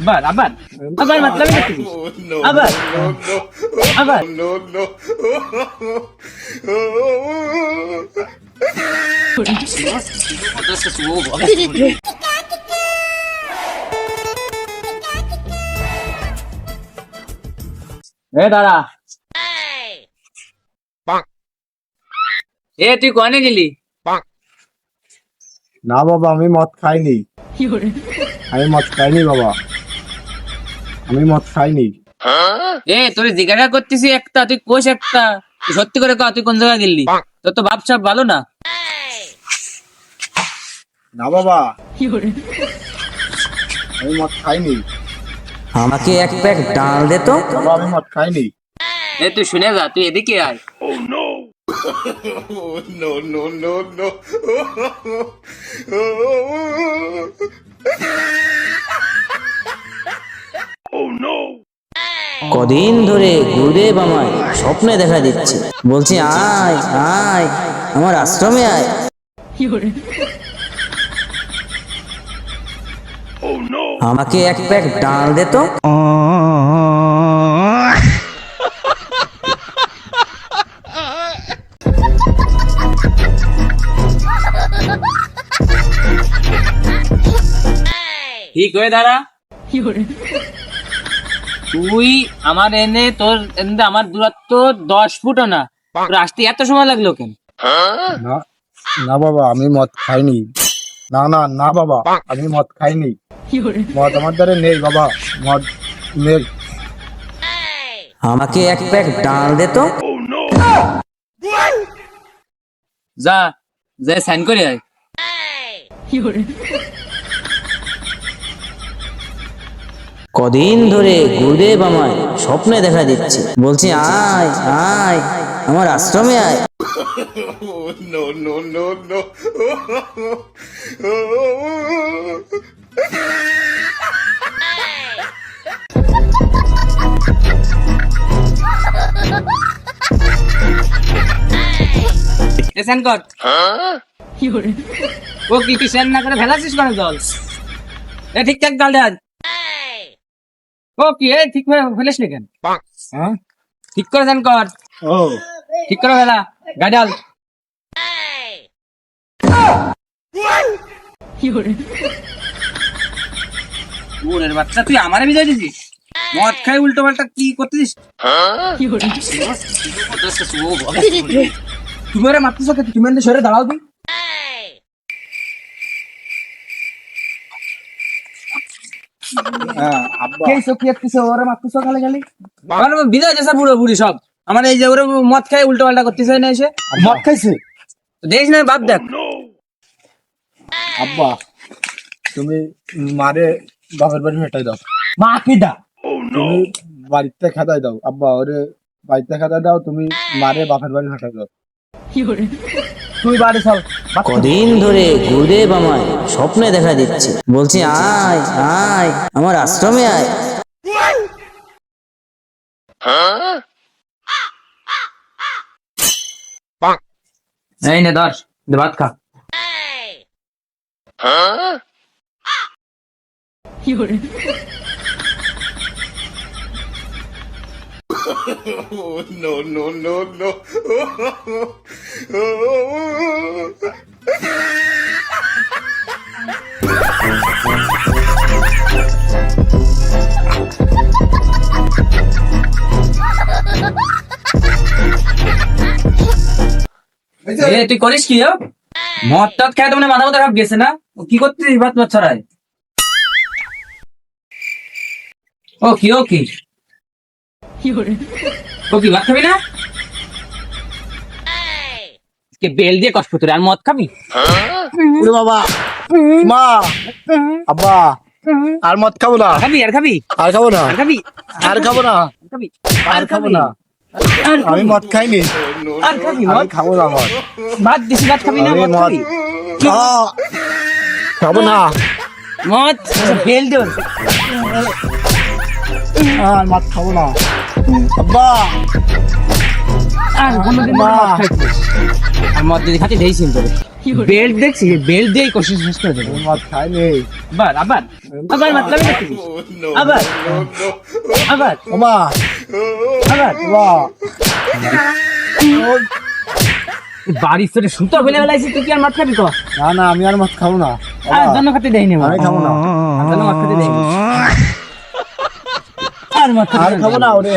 আবার আবার আবার मतलब করতেছিস আবার আবার এ দাঁড়া এ তুই কোনে গেলি? না বাবা আমি মদ খাইনি। আমি মদ খাইনি বাবা, আমি মদ খাইনি। এ তোর জিজ্ঞাসা করতেছি একটা, তুই কোষ একটা, তুই সত্যি করে কর তুই কোন জায়গায় গেলি? তোর তো বাপ সাপ ভালো না। না বাবা আমি মদ খাইনি। আমাকে এক প্যাক ডাল দে তো। বাবা আমি মদ খাইনি। এ তুই শুনে যা, তুই এদিকে আয়। কদিন ধরে গুরুদেব আমায় স্বপ্নে দেখা দিচ্ছে, বলছি আয় আয় আমার আশ্রমে আয়। আমাকে এক প্যাক ডাল দে তো। ঠিক হয়ে দাঁড়া। তুই আমার এনে তোর এনে আমার দূরত্ব 10 ফুটও না, তোর আসতে এত সময় লাগলো কেন? না না বাবা আমি মদ খাইনি। না না না বাবা আমি মদ খাইনি। মদ আমার দ্বারা নেই বাবা, মদ নেই। আমাকে এক প্যাক ডাল দে তো। যা যা সাইন করে আয়। কদিন ধরে গুরুদেব আমায় স্বপ্নে দেখা দিচ্ছে, বলছি আয় আয় আমার আশ্রমে আয়। এ সাইন কর। ও কি তুই সাইন না করে ফেলাছিস কেন জল? এ ঠিকঠাক ডাল দে আজ। ও কি এ ঠিক করে ফেলিস নি কেন? হ্যাঁ ঠিক করে সাইন কর। ও ঠিক করে ফেলা গাড়ি ডাল। ওরের বাচ্চা তুই আমারে বিজয় দিছিস? মদ খাই উল্টো পাল্টা কি করতেছিস? তুমি ওরে মারতেছ কে? তুমি এনে সরে দাঁড়াও তুই। হ্যাঁ আব্বা কে সো কি করতেছ ওরে মারতেছ খালি খালি? আমার বিজয় দিছে বুড়ো বুড়ি সব। আমার এই যে ওরে মদ খাই উল্টো পাল্টা করতেছে না এসে। মদ খাইছে। দেখিস না বাপ দেখ। আব্বা তুমি মারে বাপের বাড়ি হেঁটাই দাও। মা কিডা? তুমি বাড়িতে খেদাই দাও আব্বা, ওরে বাড়িতে খেদাই দাও, তুমি মারে বাপের বাড়ি হেঁটাই দাও। তুই বাড়ি চল। কদিন ধরে গুরুদেব আমায় স্বপ্নে দেখা দিচ্ছে, বলছি আয় আয় আমার আশ্রমে আয়। এই নে ধর, দে ভাত খা। এ তুই করিস কি? মদ টদ খায় তো মানে মাথা মাথা খাপ গেছে না? ও কি করছিস ভাত মাছ ছড়ায়? ও কি ও কি ও কি ভাত খাবি না? কে বেল দিয়ে কষ্ট তোর আর মদ খাবি? ওরে বাবা মা আব্বা আর মদ খাবো না, খাবি আর খাবি আর খাবো না, আর খাবি আর খাবো না, খাবি আর খাবো না। আমি মদ খাইনি, আর খাবি আমি মদ খাবো না মদ। ভাত দিছি ভাত খাবি না আমি মদ খাবি? খাবো না, মদ বেল দে আর মদ খাবো না আব্বা। আর কোনদিন মদ খাইছিস? আর মদ যদি খাতি দেইছিস তোরে। বেল্ট দেখছি, বেল্ট দিয়ে কোশিশ শেষ করে দেবো। আমি মদ খাইনি আবার আবার আবার মাতলামি করছিস? আবার আবার বাবা আবার বাবা বাড়ির ছোট সুতো ফেলে বেলাইছিস, তুই কি আর মাছ খাবি? তো না না আমি আর মদ খাবো না আর জন্য খাতে দেয়নি আমি খাবো না আর জন্য মাছ খাতে দেয়নি আর মাছ আর খাবো না ওরে